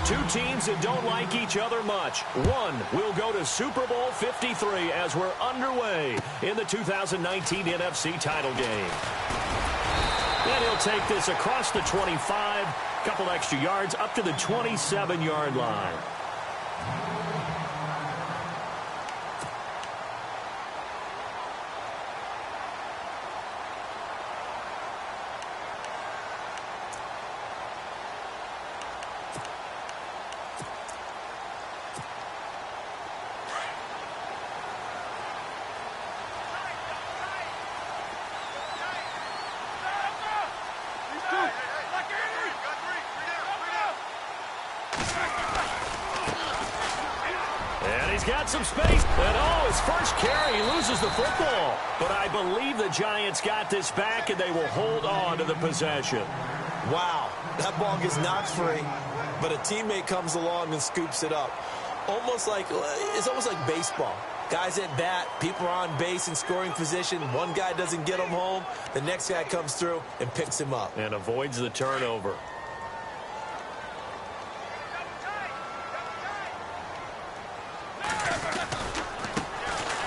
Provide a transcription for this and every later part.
Two teams that don't like each other much. One will go to Super Bowl 53 as we're underway in the 2019 NFC title game. And he'll take this across the 25, couple extra yards up to the 27-yard line. Got some space, and his first carry, he loses the football. But I believe the Giants got this back, and they will hold on to the possession. Wow, that ball gets knocked free, but a teammate comes along and scoops it up. It's almost like baseball. Guys at bat, people are on base in scoring position. One guy doesn't get him home. The next guy comes through and picks him up. And avoids the turnover.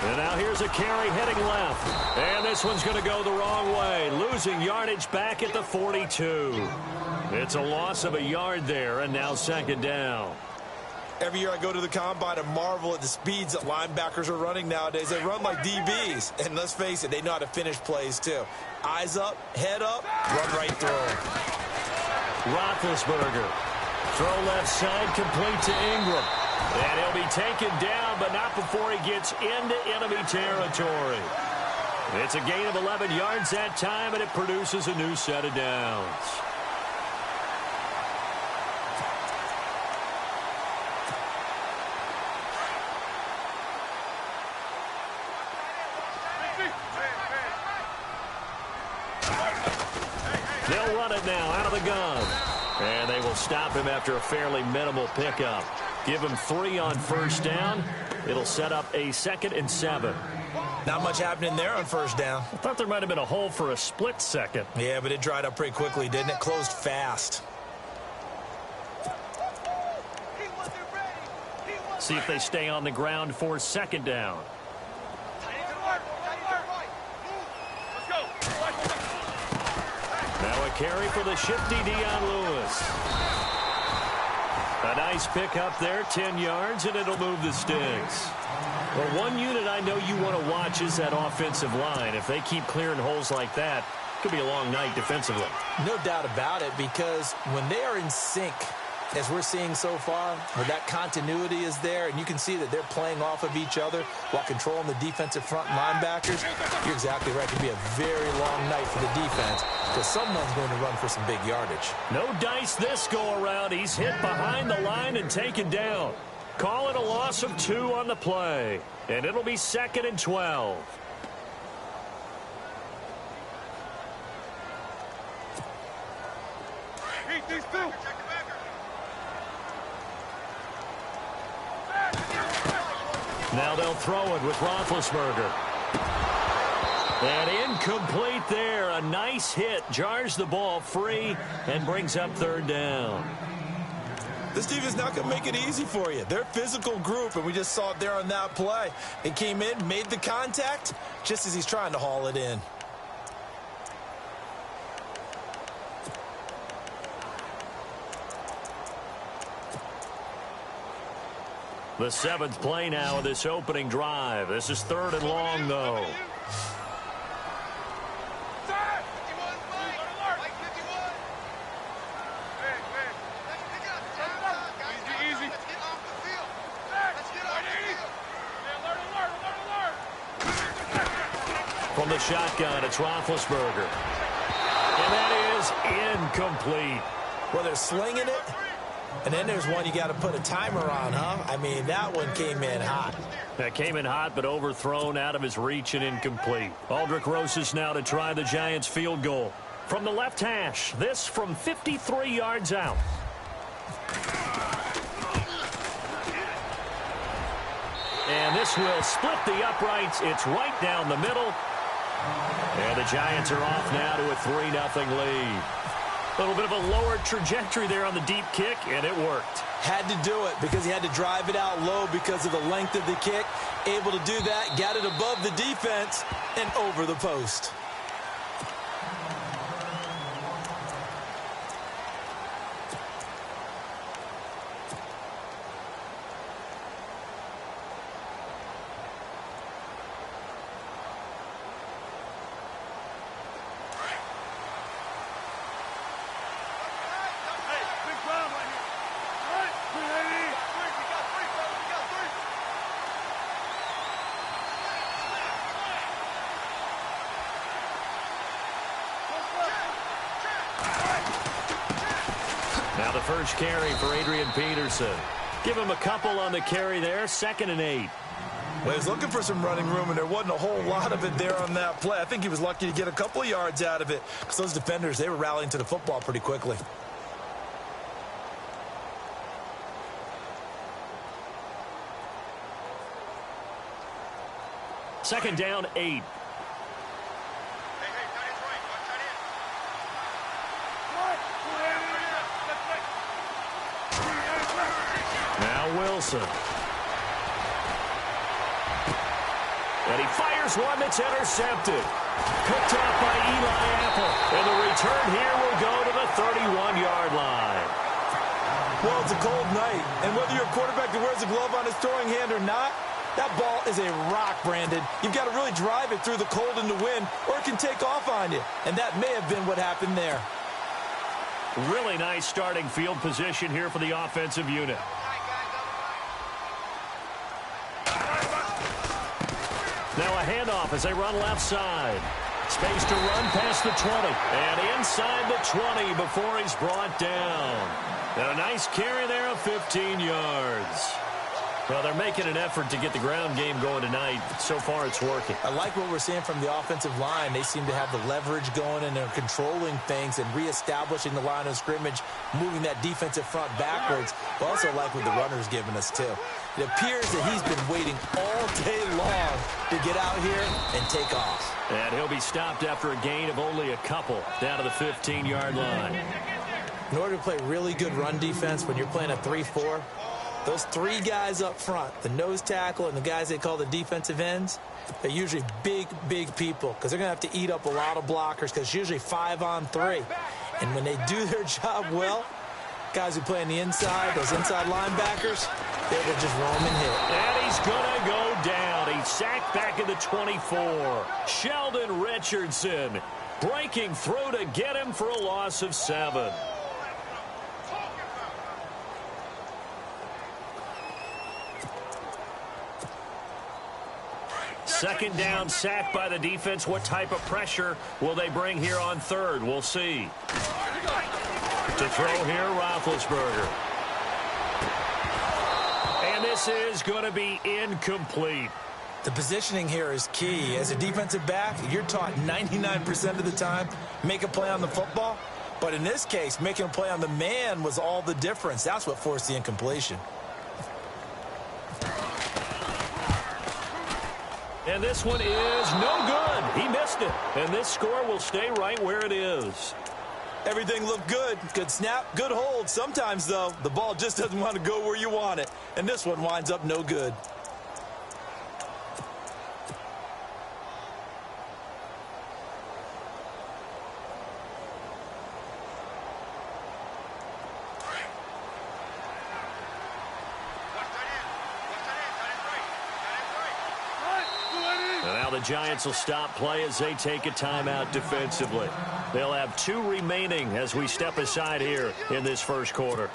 And now here's a carry heading left. And this one's going to go the wrong way. Losing yardage back at the 42. It's a loss of a yard there, and now second down. Every year I go to the combine and marvel at the speeds that linebackers are running nowadays. They run like DBs. And let's face it, they know how to finish plays too. Eyes up, head up, run right through them. Roethlisberger. Throw left side, complete to Ingram. And he'll be taken down, but not before he gets into enemy territory. It's a gain of 11 yards that time, and it produces a new set of downs. They'll run it now out of the gun. And they will stop him after a fairly minimal pickup. Give him 3 on first down. It'll set up a 2nd and 7. Not much happening there on first down. I thought there might have been a hole for a split second. Yeah, but it dried up pretty quickly, didn't it? Closed fast. See if they stay on the ground for 2nd down. Now a carry for the shifty Dion Lewis. A nice pickup there, 10 yards, and it'll move the sticks. Well, one unit I know you want to watch is that offensive line. If they keep clearing holes like that, it could be a long night defensively. No doubt about it, because when they are in sync, as we're seeing so far, where that continuity is there, and you can see that they're playing off of each other while controlling the defensive front linebackers, you're exactly right. It could be a very long night for the defense, because someone's going to run for some big yardage. No dice this go-around. He's hit behind the line and taken down. Call it a loss of 2 on the play, and it'll be 2nd and 12. Now they'll throw it with Roethlisberger. And incomplete there. A nice hit. Jars the ball free and brings up 3rd down. This team is not going to make it easy for you. They're a physical group, and we just saw it there on that play. It came in, made the contact, just as he's trying to haul it in. The 7th play now of this opening drive. This is 3rd and long, though. From the shotgun, it's Roethlisberger. And that is incomplete. Well, they're slinging it. And then there's one you got to put a timer on, huh? I mean, that one came in hot. That came in hot, but overthrown out of his reach and incomplete. Aldrich Rosas now to try the Giants field goal. From the left hash, this from 53 yards out. And this will split the uprights. It's right down the middle. And the Giants are off now to a 3-0 lead. A little bit of a lower trajectory there on the deep kick, and it worked. Had to do it because he had to drive it out low because of the length of the kick. Able to do that, got it above the defense and over the post. Now the first carry for Adrian Peterson. Give him a couple on the carry there, 2nd and 8. Well, he was looking for some running room, and there wasn't a whole lot of it there on that play. I think he was lucky to get a couple of yards out of it because those defenders, they were rallying to the football pretty quickly. Second down, 8. Now Wilson. And he fires one that's intercepted. Picked off by Eli Apple. And the return here will go to the 31-yard line. Well, it's a cold night. And whether you're a quarterback that wears a glove on his throwing hand or not, that ball is a rock, Brandon. You've got to really drive it through the cold and the wind, or it can take off on you. And that may have been what happened there. Really nice starting field position here for the offensive unit. Now a handoff as they run left side. Space to run past the 20. And inside the 20 before he's brought down. And a nice carry there of 15 yards. Well, they're making an effort to get the ground game going tonight. So far, it's working. I like what we're seeing from the offensive line. They seem to have the leverage going, and they're controlling things and reestablishing the line of scrimmage, moving that defensive front backwards. I also like what the runner's giving us, too. It appears that he's been waiting all day long to get out here and take off. And he'll be stopped after a gain of only a couple down to the 15-yard line. In order to play really good run defense when you're playing a 3-4, those three guys up front, the nose tackle and the guys they call the defensive ends, they're usually big, big people because they're going to have to eat up a lot of blockers because it's usually 5-on-3. And when they do their job well, guys who play on the inside, those inside linebackers, they will just roam and hit. And he's going to go down. He's sacked back at the 24. Sheldon Richardson breaking through to get him for a loss of 7. Second down, sack by the defense. What type of pressure will they bring here on third? We'll see. To throw here, Roethlisberger. And this is going to be incomplete. The positioning here is key. As a defensive back, you're taught 99% of the time, make a play on the football. But in this case, making a play on the man was all the difference. That's what forced the incompletion. And this one is no good. He missed it. And this score will stay right where it is. Everything looked good. Good snap, good hold. Sometimes, though, the ball just doesn't want to go where you want it. And this one winds up no good. The Giants will stop play as they take a timeout defensively. They'll have 2 remaining as we step aside here in this first quarter.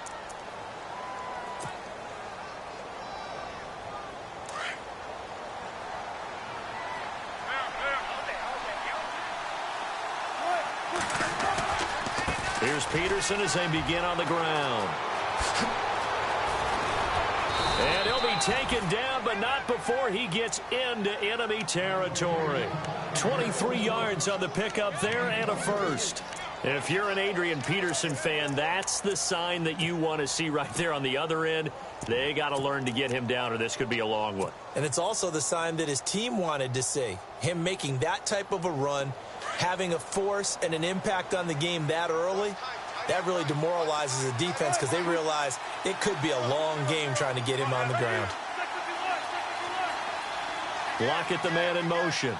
Here's Peterson as they begin on the ground. And he'll be taken down, but not before he gets into enemy territory. 23 yards on the pickup there and a first. If you're an Adrian Peterson fan, that's the sign that you want to see right there on the other end. They got to learn to get him down, or this could be a long one. And it's also the sign that his team wanted to see. Him making that type of a run, having a force and an impact on the game that early, that really demoralizes the defense because they realize it could be a long game trying to get him on the ground. Block at the man in motion.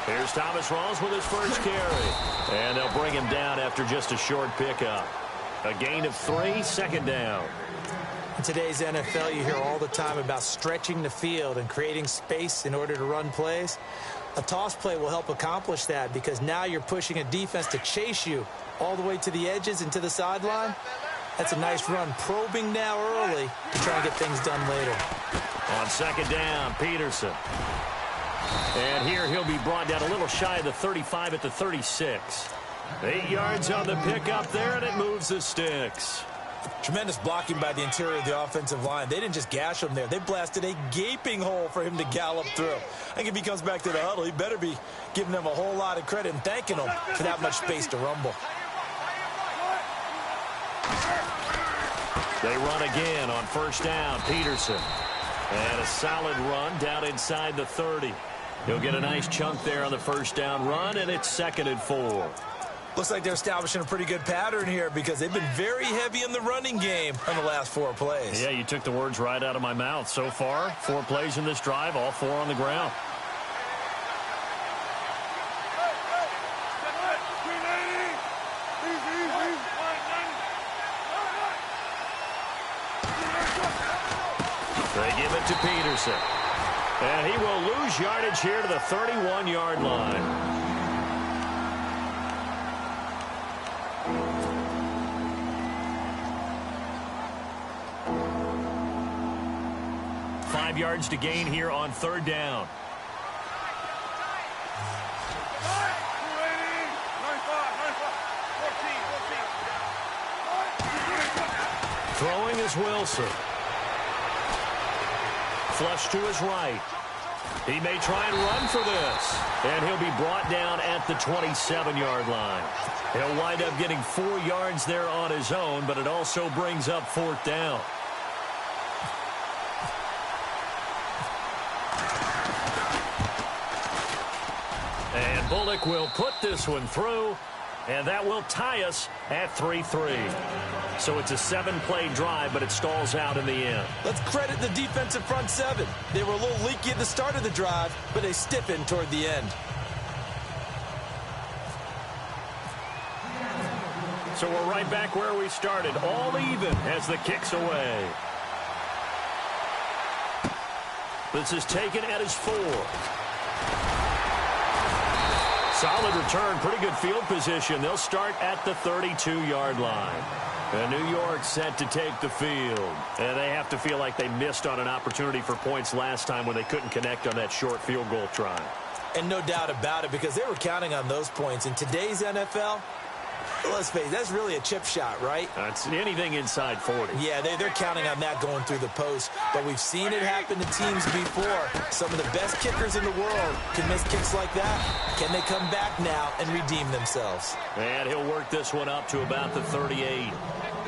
Here's Thomas Rawls with his first carry. And they'll bring him down after just a short pickup. A gain of 3, second down. In today's NFL, you hear all the time about stretching the field and creating space in order to run plays. A toss play will help accomplish that because now you're pushing a defense to chase you all the way to the edges and to the sideline. That's a nice run, probing now early to try and get things done later. On second down, Peterson. And here he'll be brought down a little shy of the 35 at the 36. 8 yards on the pickup there, and it moves the sticks. Tremendous blocking by the interior of the offensive line. They didn't just gash him there. They blasted a gaping hole for him to gallop through. I think if he comes back to the huddle, he better be giving them a whole lot of credit and thanking them for that much space to rumble. They run again on first down, Peterson. And a solid run down inside the 30. He'll get a nice chunk there on the first down run, and it's 2nd and 4. Looks like they're establishing a pretty good pattern here because they've been very heavy in the running game on the last 4 plays. Yeah, you took the words right out of my mouth. So far, 4 plays in this drive, all 4 on the ground. They give it to Peterson. And he will lose yardage here to the 31-yard line. Yards to gain here on third down. Throwing is Wilson. Flush to his right. He may try and run for this. And he'll be brought down at the 27-yard line. He'll wind up getting 4 yards there on his own, but it also brings up 4th down. And Bullock will put this one through, and that will tie us at 3-3. So it's a 7-play drive, but it stalls out in the end. Let's credit the defensive front 7. They were a little leaky at the start of the drive, but they stiffened toward the end. So we're right back where we started, all even as the kick's away. This is taken at his 4. Solid return, pretty good field position. They'll start at the 32-yard line. And New York set to take the field. And they have to feel like they missed on an opportunity for points last time when they couldn't connect on that short field goal try. And no doubt about it, because they were counting on those points. In today's NFL, let's face it, that's really a chip shot, right? That's anything inside 40. Yeah, they're counting on that going through the post. But we've seen it happen to teams before. Some of the best kickers in the world can miss kicks like that. Can they come back now and redeem themselves? And he'll work this one up to about the 38.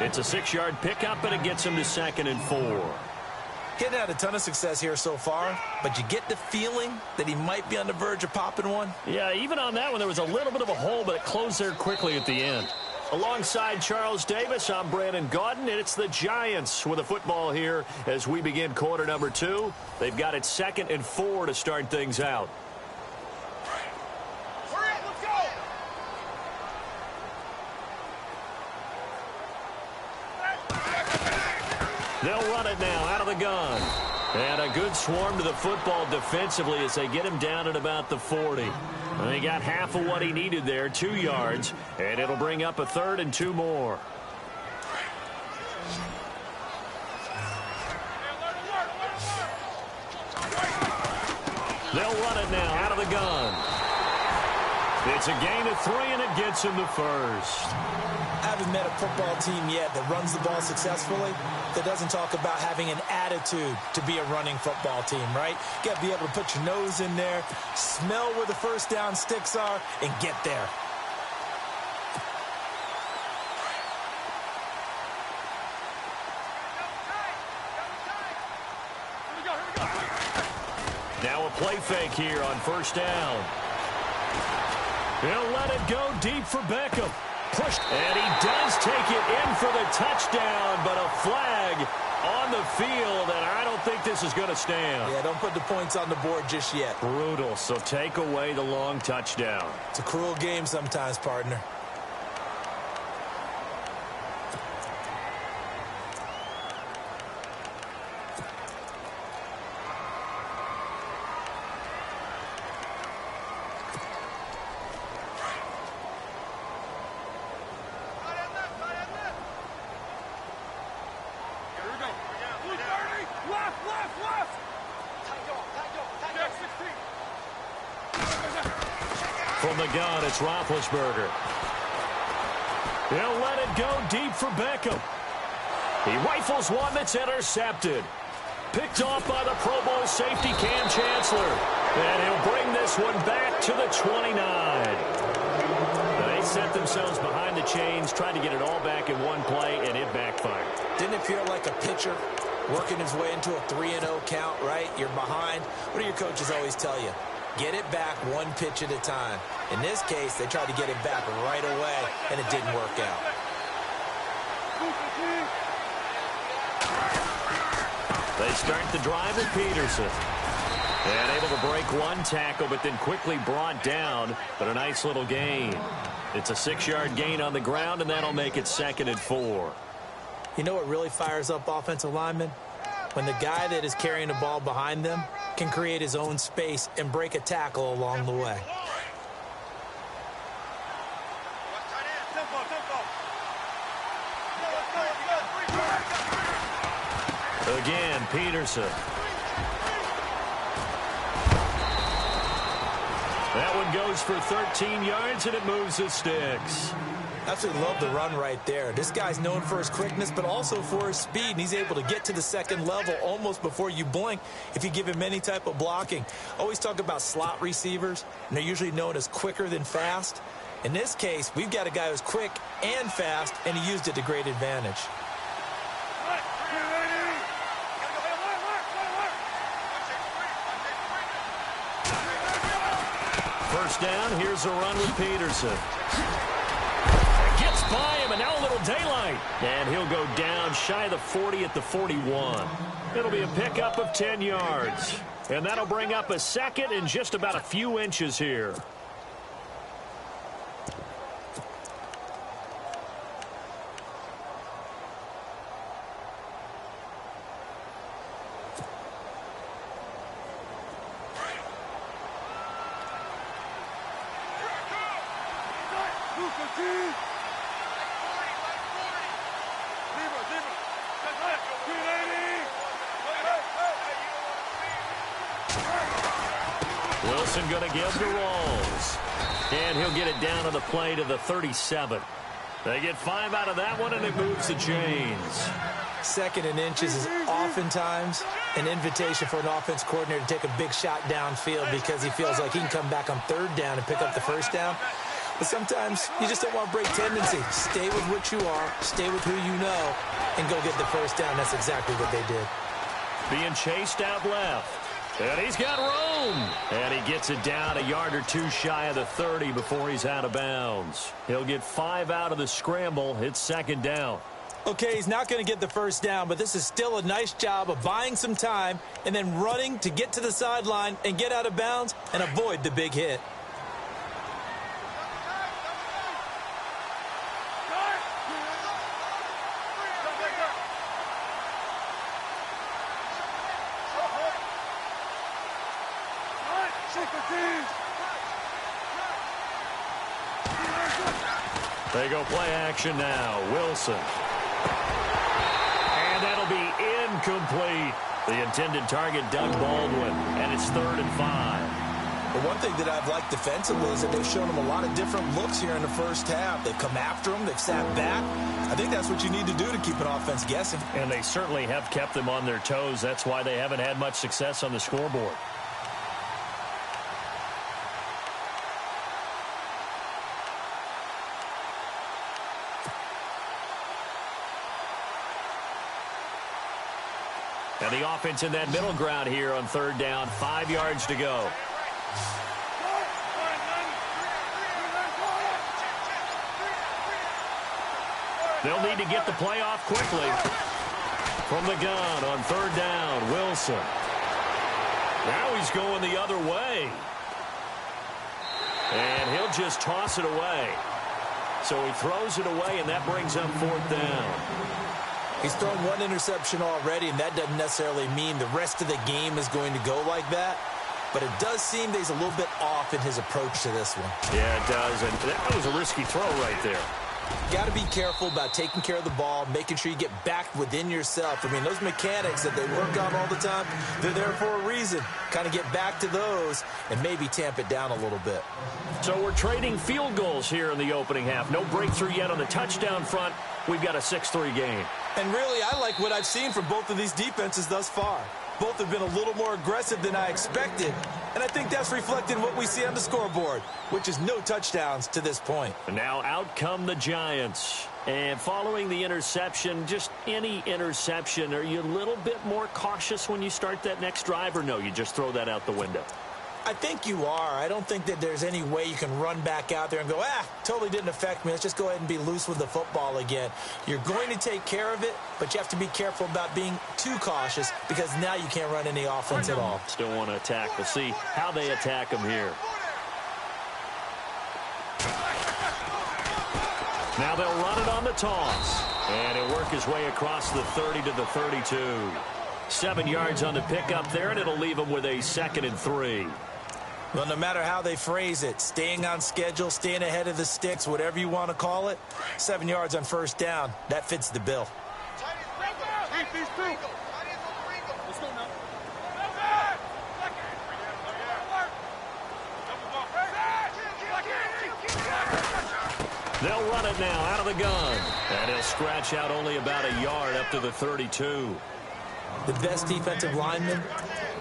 It's a 6-yard pickup, and it gets him to 2nd and 4. Getting had a ton of success here so far, but you get the feeling that he might be on the verge of popping one. Yeah, even on that one, there was a little bit of a hole, but it closed there quickly at the end. Alongside Charles Davis, I'm Brandon Gaudin, and it's the Giants with a football here as we begin quarter number 2. They've got it 2nd and 4 to start things out. They'll run it now out of the gun. And a good swarm to the football defensively as they get him down at about the 40. And they got half of what he needed there, 2 yards. And it'll bring up a 3rd and 2 more. They'll run it now out of the gun. It's a gain of 3, and it gets him the first. I haven't met a football team yet that runs the ball successfully that doesn't talk about having an attitude to be a running football team, right? You got to be able to put your nose in there, smell where the first down sticks are, and get there. Now a play fake here on first down. He'll let it go deep for Beckham. Pushed, and he does take it in for the touchdown, but a flag on the field, and I don't think this is going to stand. Yeah, don't put the points on the board just yet. Brutal, so take away the long touchdown. It's a cruel game sometimes, partner. From the gun, it's Roethlisberger. He'll let it go deep for Beckham. He rifles one that's intercepted. Picked off by the Pro Bowl safety Cam Chancellor. And he'll bring this one back to the 29. They set themselves behind the chains, tried to get it all back in one play, and it backfired. Didn't it feel like a pitcher working his way into a 3-0 count, right? You're behind. What do your coaches always tell you? Get it back one pitch at a time. In this case, they tried to get it back right away, and it didn't work out. They start the drive with Peterson. And able to break one tackle, but then quickly brought down. But a nice little gain. It's a 6-yard gain on the ground, and that'll make it 2nd and 4. You know what really fires up offensive linemen? When the guy that is carrying the ball behind them can create his own space and break a tackle along the way. Again, Peterson. That one goes for 13 yards, and it moves the sticks. Absolutely love the run right there. This guy's known for his quickness, but also for his speed, and he's able to get to the second level almost before you blink if you give him any type of blocking. Always talk about slot receivers, and they're usually known as quicker than fast. In this case, we've got a guy who's quick and fast, and he used it to great advantage. First down, here's a run with Peterson. Gets by him, and now a little daylight. And he'll go down shy of the 40 at the 41. It'll be a pickup of 10 yards. And that'll bring up a 2nd and just about a few inches here. Wilson going to give to Rawls. And he'll get it down on the play to the 37. They get 5 out of that one, and it moves the chains. 2nd and inches is oftentimes an invitation for an offense coordinator to take a big shot downfield because he feels like he can come back on 3rd down and pick up the 1st down. But sometimes you just don't want to break tendency. Stay with what you are, stay with who you know, and go get the 1st down. That's exactly what they did. Being chased out left. And he's got room. And he gets it down a yard or two shy of the 30 before he's out of bounds. He'll get 5 out of the scramble. It's 2nd down. Okay, he's not going to get the 1st down, but this is still a nice job of buying some time and then running to get to the sideline and get out of bounds and avoid the big hit. They go play action now. Wilson. And that'll be incomplete. The intended target, Doug Baldwin. And it's 3rd and 5. But one thing that I've liked defensively is that they've shown them a lot of different looks here in the first half. They've come after them. They've sat back. I think that's what you need to do to keep an offense guessing. And they certainly have kept them on their toes. That's why they haven't had much success on the scoreboard. And the offense in that middle ground here on 3rd down. 5 yards to go. They'll need to get the play off quickly. From the gun on third down, Wilson. Now he's going the other way. And he'll just toss it away. So he throws it away, and that brings up fourth down. He's thrown one interception already, and that doesn't necessarily mean the rest of the game is going to go like that. But it does seem that he's a little bit off in his approach to this one. Yeah, it does. And that was a risky throw right there. You got to be careful about taking care of the ball, making sure you get back within yourself. I mean, those mechanics that they work on all the time, they're there for a reason. Kind of get back to those and maybe tamp it down a little bit. So we're trading field goals here in the opening half. No breakthrough yet on the touchdown front. We've got a 6-3 game. And really, I like what I've seen from both of these defenses thus far. Both have been a little more aggressive than I expected. And I think that's reflected in what we see on the scoreboard, which is no touchdowns to this point. And now out come the Giants. And following the interception, just any interception, are you a little bit more cautious when you start that next drive, or no, you just throw that out the window? I think you are. I don't think that there's any way you can run back out there and go, totally didn't affect me. Let's just go ahead and be loose with the football again. You're going to take care of it, but you have to be careful about being too cautious because now you can't run any offense at all. Still want to attack. We'll see how they attack them here. Now they'll run it on the toss. And he'll work his way across the 30 to the 32. 7 yards on the pickup there, and it'll leave him with a 2nd and 3. Well, no matter how they phrase it, staying on schedule, staying ahead of the sticks, whatever you want to call it, 7 yards on first down, that fits the bill. They'll run it now out of the gun. And he'll scratch out only about a yard up to the 32. The best defensive linemen,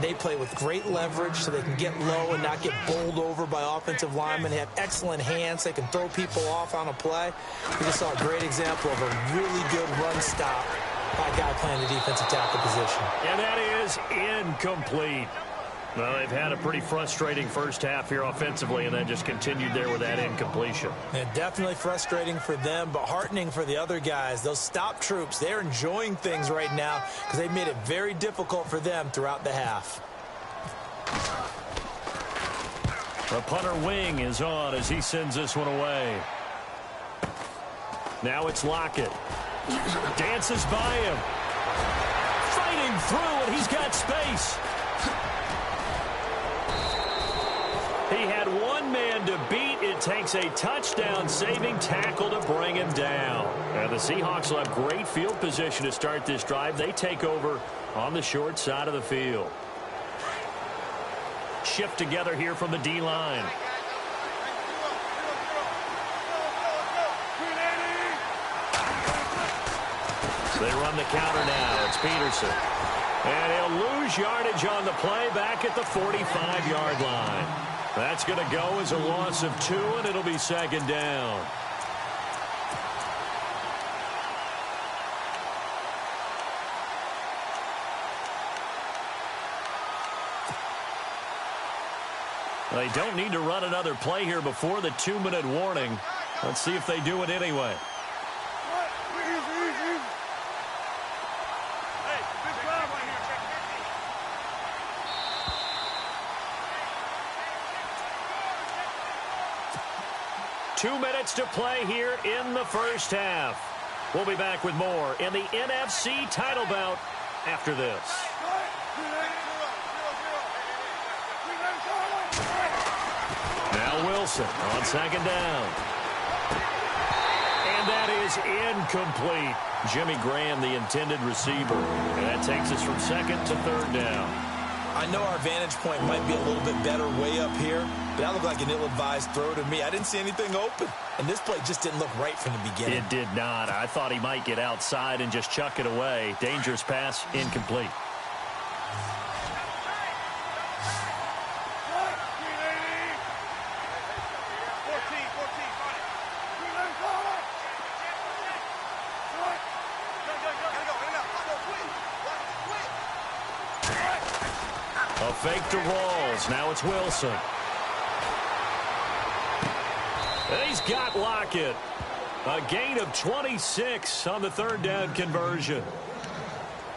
they play with great leverage so they can get low and not get bowled over by offensive linemen. They have excellent hands. They can throw people off on a play. We just saw a great example of a really good run stop by a guy playing the defensive tackle position. And that is incomplete. Well, they've had a pretty frustrating first half here offensively, and then just continued there with that incompletion. Yeah, definitely frustrating for them, but heartening for the other guys. Those stop troops, they're enjoying things right now because they've made it very difficult for them throughout the half. The punter wing is on as he sends this one away. Now it's Lockett. Dances by him. Fighting through, and he's got space. He had one man to beat. It takes a touchdown-saving tackle to bring him down. And the Seahawks will have great field position to start this drive. They take over on the short side of the field. Shift together here from the D-line. They run the counter now. It's Peterson. And he'll lose yardage on the play back at the 45-yard line. That's going to go as a loss of 2, and it'll be 2nd down. They don't need to run another play here before the 2-minute warning. Let's see if they do it anyway. 2 minutes to play here in the first half. We'll be back with more in the NFC title bout after this. Now Wilson on 2nd down. And that is incomplete. Jimmy Graham, the intended receiver. And that takes us from 2nd to 3rd down. I know our vantage point might be a little bit better way up here, but that looked like an ill-advised throw to me. I didn't see anything open, and this play just didn't look right from the beginning. It did not. I thought he might get outside and just chuck it away. Dangerous pass, incomplete. A fake to Rawls. Now it's Wilson. And he's got Lockett. A gain of 26 on the third down conversion.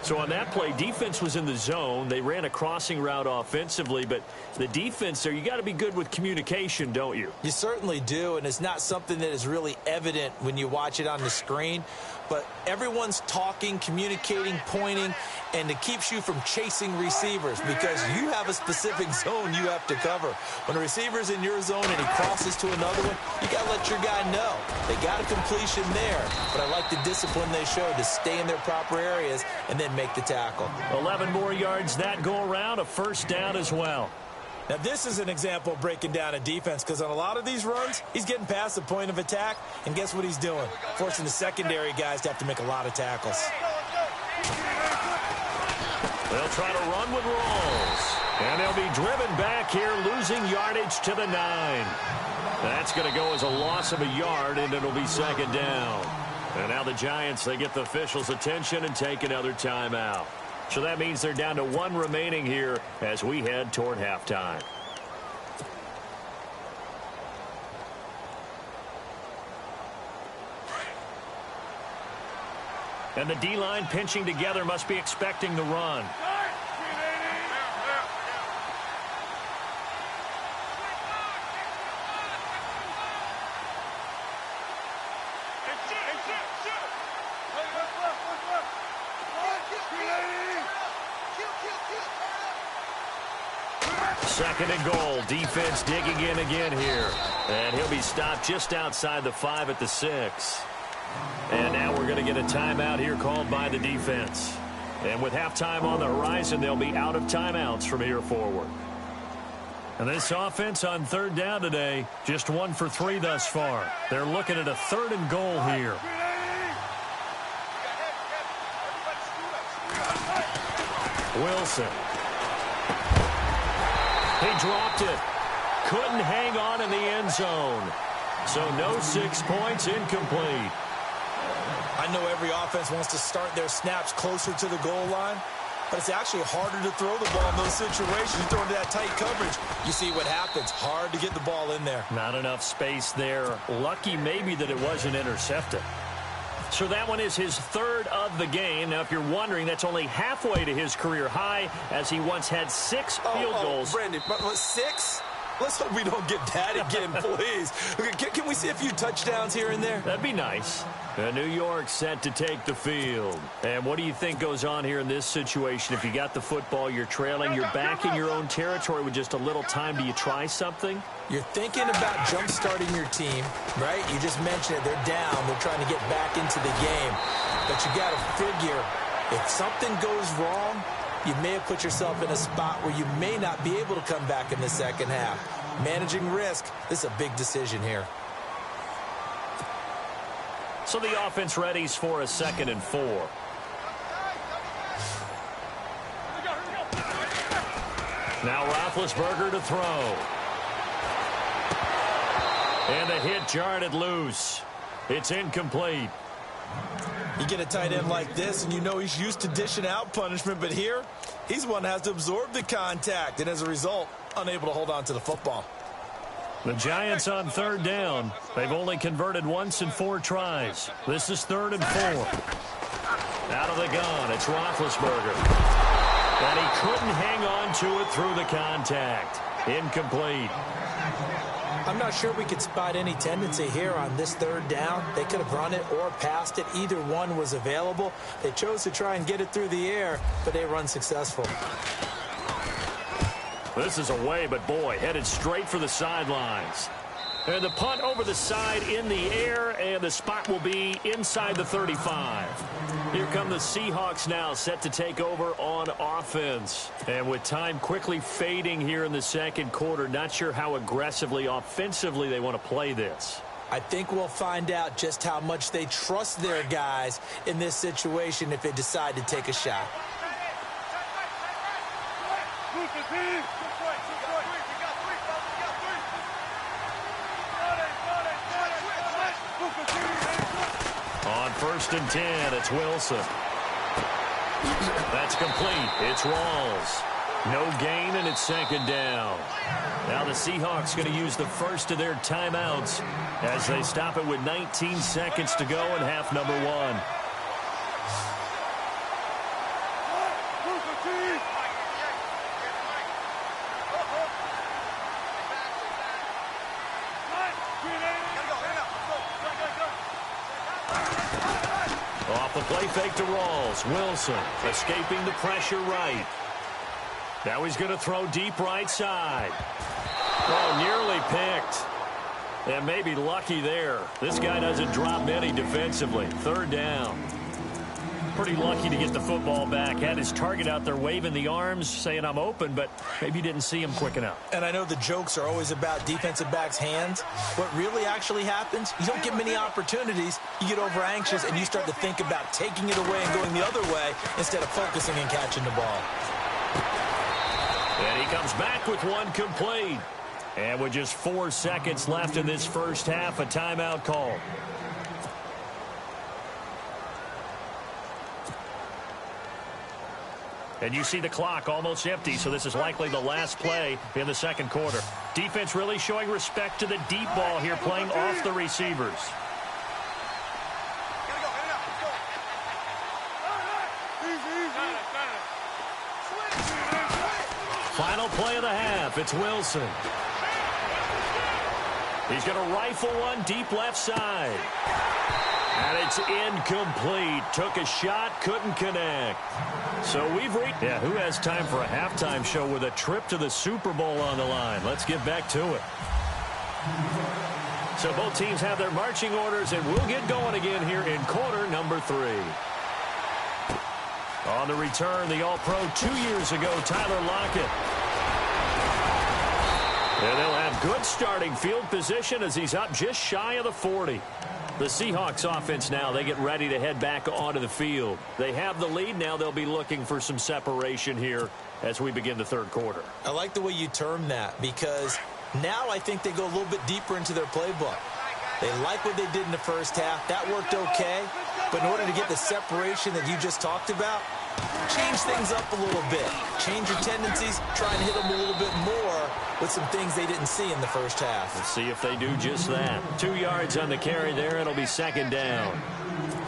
So on that play, defense was in the zone. They ran a crossing route offensively, but the defense there, you got to be good with communication, don't you? You certainly do, and it's not something that is really evident when you watch it on the screen. But everyone's talking, communicating, pointing, and it keeps you from chasing receivers because you have a specific zone you have to cover. When a receiver's in your zone and he crosses to another one, you got to let your guy know. They got a completion there, but I like the discipline they showed to stay in their proper areas and then make the tackle. 11 more yards that go around, a first down as well. Now, this is an example of breaking down a defense because on a lot of these runs, he's getting past the point of attack, and guess what he's doing? Forcing the secondary guys to have to make a lot of tackles. They'll try to run with Rawls, and they'll be driven back here, losing yardage to the 9. That's going to go as a loss of a yard, and it'll be second down. And now the Giants, they get the officials' attention and take another timeout. So that means they're down to 1 remaining here as we head toward halftime. And the D-line pinching together must be expecting the run. Second and goal. Defense digging in again here. And he'll be stopped just outside the 5 at the 6. And now we're going to get a timeout here called by the defense. And with halftime on the horizon, they'll be out of timeouts from here forward. And this offense on third down today, just 1 for 3 thus far. They're looking at a third and goal here. Wilson. He dropped it. Couldn't hang on in the end zone. So no 6 points, incomplete. I know every offense wants to start their snaps closer to the goal line, but it's actually harder to throw the ball in those situations. You throw into that tight coverage, you see what happens. Hard to get the ball in there. Not enough space there. Lucky maybe that it wasn't intercepted. So that one is his third of the game. Now, if you're wondering, that's only halfway to his career high, as he once had 6 field goals. Brandon, 6? Let's hope we don't get that again, please. Can we see a few touchdowns here and there? That'd be nice. New York set to take the field. And what do you think goes on here in this situation? If you got the football, you're trailing, you're back in your own territory with just a little time. Do you try something? You're thinking about jump-starting your team, right? You just mentioned it. They're down. They're trying to get back into the game. But you got to figure, if something goes wrong, you may have put yourself in a spot where you may not be able to come back in the second half. Managing risk, this is a big decision here. So the offense readies for a 2nd and 4. Now Roethlisberger to throw. And the hit jarred it loose. It's incomplete. You get a tight end like this, and you know he's used to dishing out punishment, but here, he's the one that has to absorb the contact, and as a result, unable to hold on to the football. The Giants on third down. They've only converted once in 4 tries. This is 3rd and 4. Out of the gun, it's Roethlisberger. And he couldn't hang on to it through the contact. Incomplete. I'm not sure we could spot any tendency here on this 3rd down. They could have run it or passed it. Either one was available. They chose to try and get it through the air, but they were unsuccessful. This is away, but boy, headed straight for the sidelines. And the punt over the side in the air, and the spot will be inside the 35. Here come the Seahawks now, set to take over on offense. And with time quickly fading here in the second quarter, not sure how aggressively, offensively they want to play this. I think we'll find out just how much they trust their guys in this situation if they decide to take a shot. On 1st and 10, it's Wilson. That's complete. It's Rawls. No gain, and it's second down. Now the Seahawks going to use the first of their timeouts as they stop it with 19 seconds to go in half number one. Off the play fake to Rawls. Wilson escaping the pressure right. Now he's going to throw deep right side. Oh, nearly picked. And maybe lucky there. This guy doesn't drop many defensively. Third down. Pretty lucky to get the football back. Had his target out there waving the arms, saying I'm open, but maybe didn't see him quick enough. And I know the jokes are always about defensive backs' hands. What really actually happens, you don't get many opportunities. You get over anxious, and you start to think about taking it away and going the other way instead of focusing and catching the ball. And he comes back with one complete. And with just 4 seconds left in this first half, a timeout call. And you see the clock almost empty, so this is likely the last play in the second quarter. Defense really showing respect to the deep ball here, playing off the receivers. Final play of the half, it's Wilson. He's going to rifle one deep left side. And it's incomplete. Took a shot, couldn't connect. So we've reached... Yeah, who has time for a halftime show with a trip to the Super Bowl on the line? Let's get back to it. So both teams have their marching orders, and we'll get going again here in quarter number 3. On the return, the All-Pro 2 years ago, Tyler Lockett. And they'll have good starting field position as he's up just shy of the 40. The Seahawks offense now, they get ready to head back onto the field. They have the lead. Now they'll be looking for some separation here as we begin the third quarter. I like the way you term that because now I think they go a little bit deeper into their playbook. They like what they did in the first half. That worked okay. But in order to get the separation that you just talked about, change things up a little bit. Change your tendencies. Try and hit them a little bit more with some things they didn't see in the first half. Let's see if they do just that. 2 yards on the carry there. It'll be second down.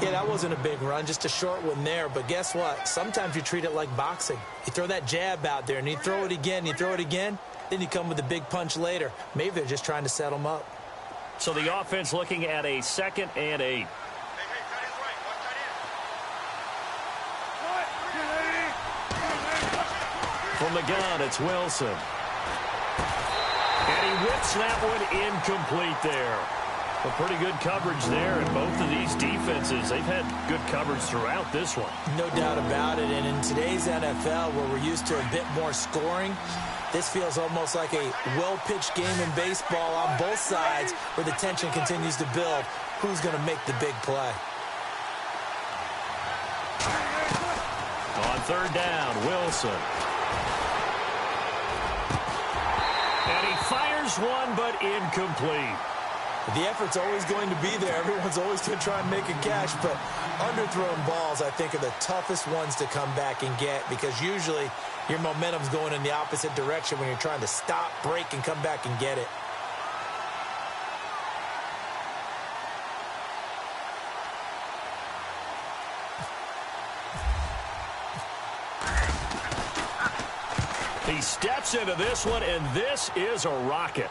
Yeah, that wasn't a big run, just a short one there. But guess what? Sometimes you treat it like boxing. You throw that jab out there, and you throw it again, you throw it again, then you come with a big punch later. Maybe they're just trying to set them up. So the offense looking at a 2nd and 8. From the gun, it's Wilson. And he whips that one incomplete there. A pretty good coverage there, and both of these defenses, they've had good coverage throughout this one. No doubt about it, and in today's NFL, where we're used to a bit more scoring, this feels almost like a well-pitched game in baseball on both sides where the tension continues to build. Who's going to make the big play? On third down, Wilson. And he fires one, but incomplete. The effort's always going to be there. Everyone's always going to try and make a catch, but underthrown balls, I think, are the toughest ones to come back and get because usually your momentum's going in the opposite direction when you're trying to stop, break, and come back and get it. He steps into this one, and this is a rocket.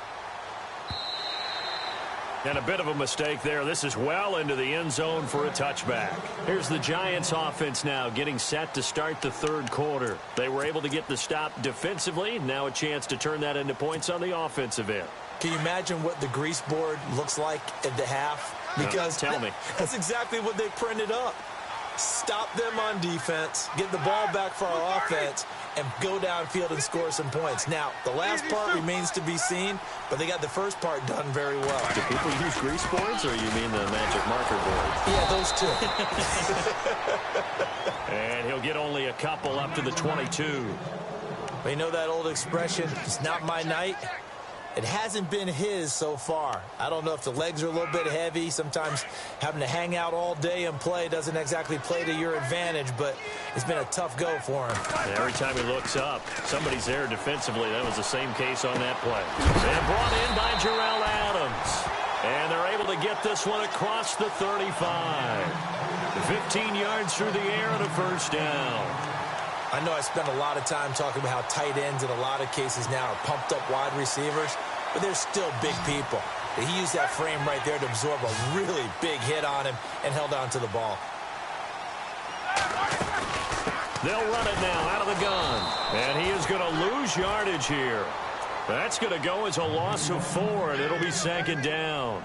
And a bit of a mistake there. This is well into the end zone for a touchback. Here's the Giants offense now getting set to start the third quarter. They were able to get the stop defensively. Now a chance to turn that into points on the offensive end. Can you imagine what the grease board looks like at the half? Because tell me. That's exactly what they printed up. Stop them on defense, get the ball back for our offense, and go downfield and score some points. Now, the last part remains to be seen, but they got the first part done very well. Do people use grease boards, or you mean the magic marker board? Yeah, those two. And he'll get only a couple up to the 22. You know that old expression, it's not my night? It hasn't been his so far. I don't know if the legs are a little bit heavy. Sometimes having to hang out all day and play doesn't exactly play to your advantage, but it's been a tough go for him. And every time he looks up, somebody's there defensively. That was the same case on that play. And brought in by Jarrell Adams. And they're able to get this one across the 35. 15 yards through the air and a first down. I know I spend a lot of time talking about how tight ends in a lot of cases now are pumped up wide receivers, but they're still big people. He used that frame right there to absorb a really big hit on him and held on to the ball. They'll run it now out of the gun, and he is going to lose yardage here. That's going to go as a loss of 4, and it'll be second down.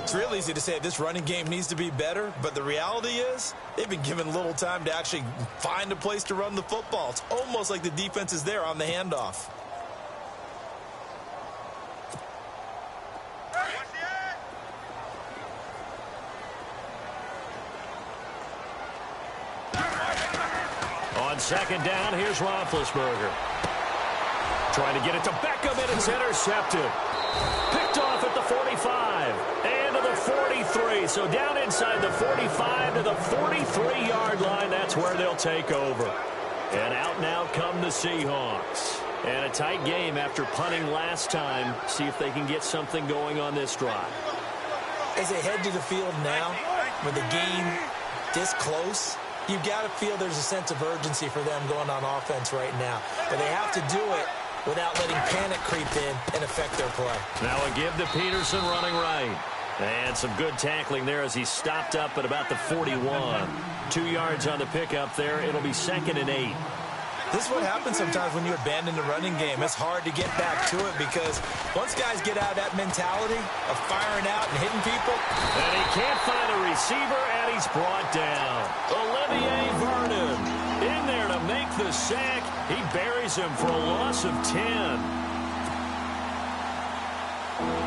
It's real easy to say this running game needs to be better, but the reality is they've been given little time to actually find a place to run the football. It's almost like the defense is there on the handoff. On second down, here's Roethlisberger. Trying to get it to Beckham, and it's intercepted. Picked off at the 45 and to the 43. So down inside the 45 to the 43-yard line. That's where they'll take over. And out now come the Seahawks. And a tight game after punting last time. See if they can get something going on this drive. As they head to the field now, with the game this close, you've got to feel there's a sense of urgency for them going on offense right now. But they have to do it without letting panic creep in and affect their play. Now a give to Peterson running right. And some good tackling there as he stopped up at about the 41. 2 yards on the pickup there. It'll be 2nd and 8. This is what happens sometimes when you abandon the running game. It's hard to get back to it because once guys get out of that mentality of firing out and hitting people. And he can't find a receiver, and he's brought down. Olivier Vernon in there to make the sack. He buries him for a loss of 10.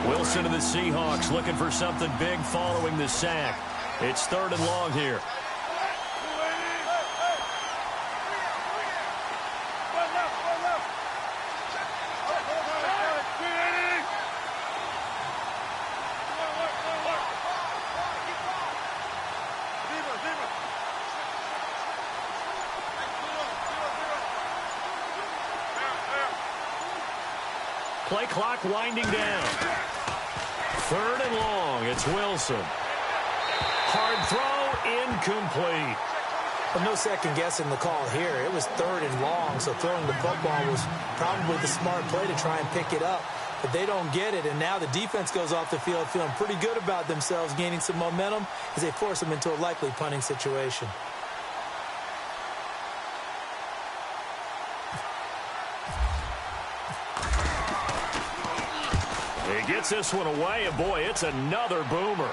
Wilson and the Seahawks looking for something big following the sack. It's 3rd and long here. Play clock winding down. 3rd and long. It's Wilson. Hard throw, incomplete. Well, no second guessing the call here. It was 3rd and long, so throwing the football was probably the smart play to try and pick it up. But they don't get it, and now the defense goes off the field feeling pretty good about themselves, gaining some momentum as they force them into a likely punting situation. He gets this one away, and boy, it's another boomer.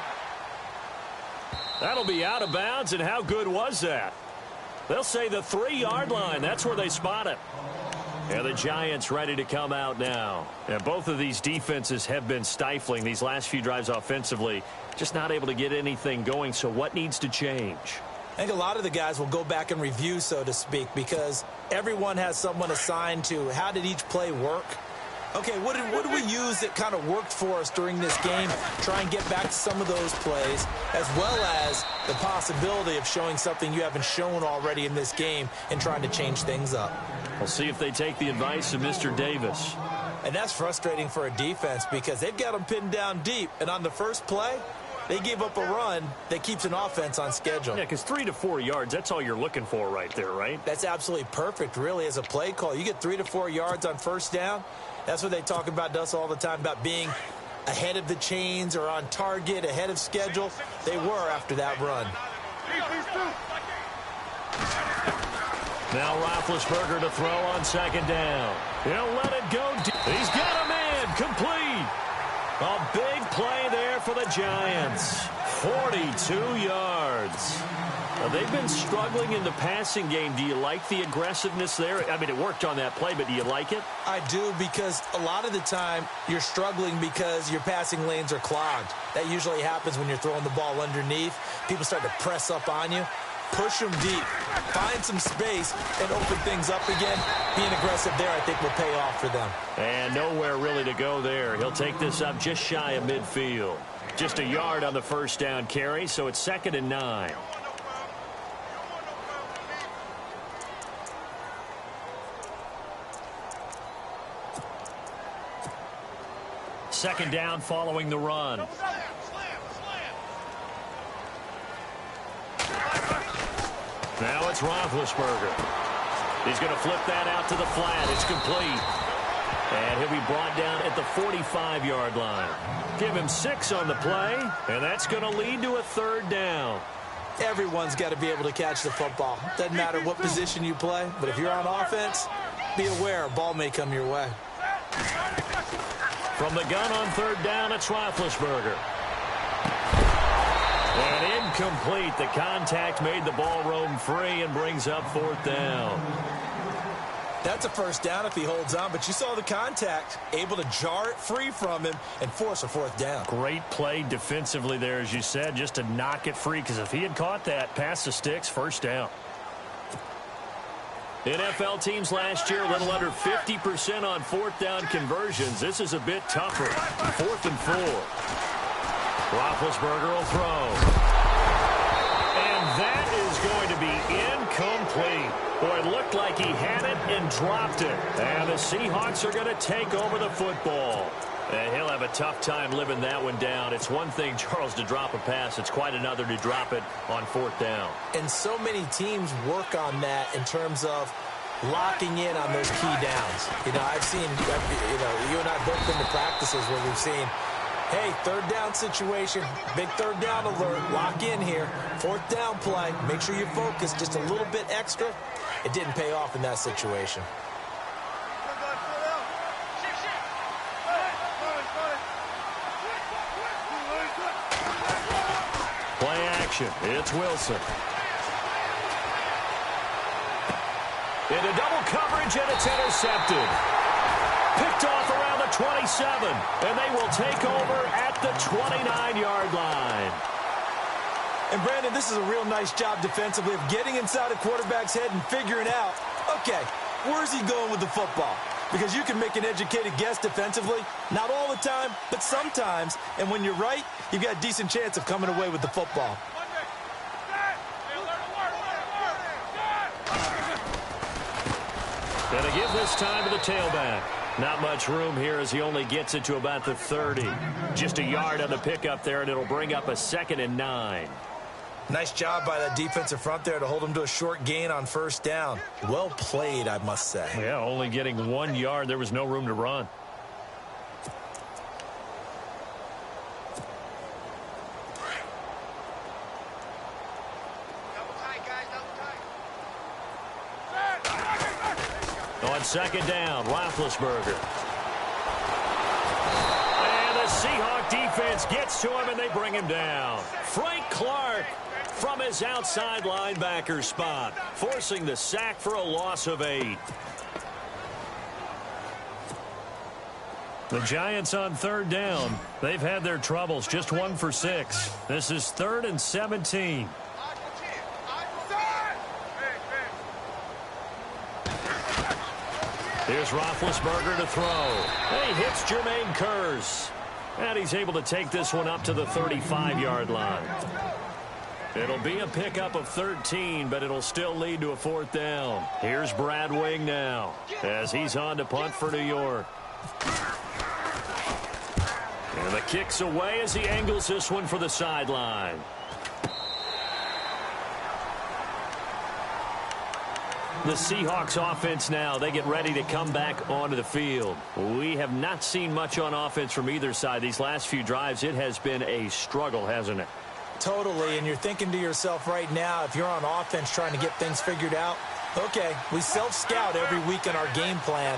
That'll be out of bounds, and how good was that? They'll say the 3-yard line. That's where they spot it. And the Giants ready to come out now. And both of these defenses have been stifling these last few drives offensively. Just not able to get anything going, so what needs to change? I think a lot of the guys will go back and review, so to speak, because everyone has someone assigned to how did each play work. Okay, what did we use that kind of worked for us during this game? Try and get back to some of those plays, as well as the possibility of showing something you haven't shown already in this game and trying to change things up. We'll see if they take the advice of Mr. Davis. And that's frustrating for a defense because they've got them pinned down deep, and on the first play, they gave up a run that keeps an offense on schedule. Yeah, because 3 to 4 yards, that's all you're looking for right there, right? That's absolutely perfect, really, as a play call. You get 3 to 4 yards on first down. That's what they talk about to us all the time, about being ahead of the chains or on target, ahead of schedule. They were after that run. Now Roethlisberger to throw on second down. He'll let it go. He's got a man. Complete. A big play there for the Giants. 42 yards. Now, they've been struggling in the passing game. Do you like the aggressiveness there? I mean, it worked on that play, but do you like it? I do, because a lot of the time you're struggling because your passing lanes are clogged. That usually happens when you're throwing the ball underneath. People start to press up on you. push them deep, find some space, and open things up again. Being aggressive there, I think, will pay off for them. And nowhere really to go there. He'll take this up just shy of midfield. Just a yard on the first down carry, so it's 2nd and 9. Second down following the run. Now it's Roethlisberger. He's going to flip that out to the flat. It's complete. And he'll be brought down at the 45-yard line. Give him 6 on the play, and that's going to lead to a 3rd down. Everyone's got to be able to catch the football. Doesn't matter what position you play, but if you're on offense, be aware a ball may come your way. From the gun on 3rd down, it's Roethlisberger. And incomplete. The contact made the ball roam free and brings up 4th down. That's a 1st down if he holds on, but you saw the contact, able to jar it free from him and force a 4th down. Great play defensively there, as you said, just to knock it free, because if he had caught that, past the sticks, 1st down. NFL teams last year, a little under 50% on 4th down conversions. This is a bit tougher. 4th and 4. Roethlisberger will throw. And that is going to be incomplete. Boy, it looked like he had it and dropped it. And the Seahawks are going to take over the football. And he'll have a tough time living that one down. It's one thing, Charles, to drop a pass. It's quite another to drop it on 4th down. And so many teams work on that in terms of locking in on those key downs. You know, I've seen, you and I both been to practices where we've seen, hey, 3rd down situation, big 3rd down alert, lock in here, 4th down play, make sure you focus just a little bit extra. It didn't pay off in that situation. Play action. It's Wilson. Into double coverage, and it's intercepted. Picked off around the 27, and they will take over at the 29-yard line. And, Brandon, this is a real nice job defensively of getting inside a quarterback's head and figuring out, okay, where's he going with the football? Because you can make an educated guess defensively, not all the time, but sometimes. And when you're right, you've got a decent chance of coming away with the football. Gonna give this time to the tailback. Not much room here as he only gets it to about the 30. Just a yard on the pickup there, and it'll bring up a 2nd and 9. Nice job by that defensive front there to hold him to a short gain on 1st down. Well played, I must say. Yeah, only getting 1 yard. There was no room to run. On 2nd down, Roethlisberger. And the Seahawk defense gets to him, and they bring him down. Frank Clark from his outside linebacker spot, forcing the sack for a loss of 8. The Giants on 3rd down. They've had their troubles, just 1 for 6. This is 3rd and 17. Here's Roethlisberger to throw. And he hits Jermaine Kearse. And he's able to take this one up to the 35-yard line. It'll be a pickup of 13, but it'll still lead to a 4th down. Here's Brad Wing now as he's on to punt for New York. And the kick's away as he angles this one for the sideline. The Seahawks offense now, they get ready to come back onto the field. We have not seen much on offense from either side. These last few drives, it has been a struggle, hasn't it? Totally, and you're thinking to yourself right now, if you're on offense trying to get things figured out, okay, we self-scout every week in our game plan.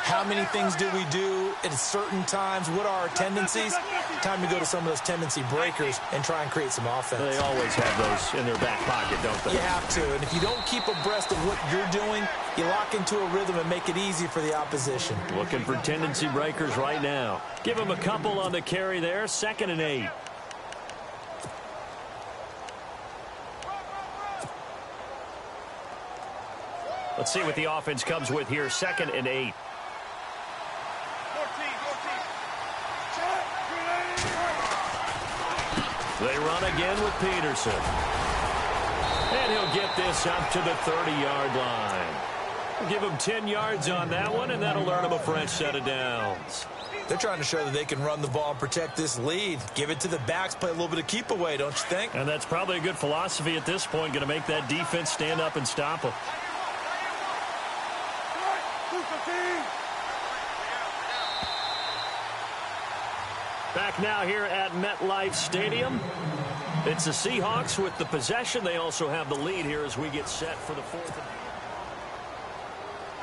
How many things do we do at certain times? What are our tendencies? Time to go to some of those tendency breakers and try and create some offense. They always have those in their back pocket, don't they? You have to, and if you don't keep abreast of what you're doing, you lock into a rhythm and make it easy for the opposition. Looking for tendency breakers right now. Give him a couple on the carry there, 2nd and 8. Let's see what the offense comes with here. 2nd and 8. They run again with Peterson. And he'll get this up to the 30-yard line. Give him 10 yards on that one, and that'll earn him a fresh set of downs. They're trying to show that they can run the ball and protect this lead. Give it to the backs, play a little bit of keep away, don't you think? And that's probably a good philosophy at this point, going to make that defense stand up and stop them. Back now here at MetLife Stadium. It's the Seahawks with the possession. They also have the lead here as we get set for the 4th.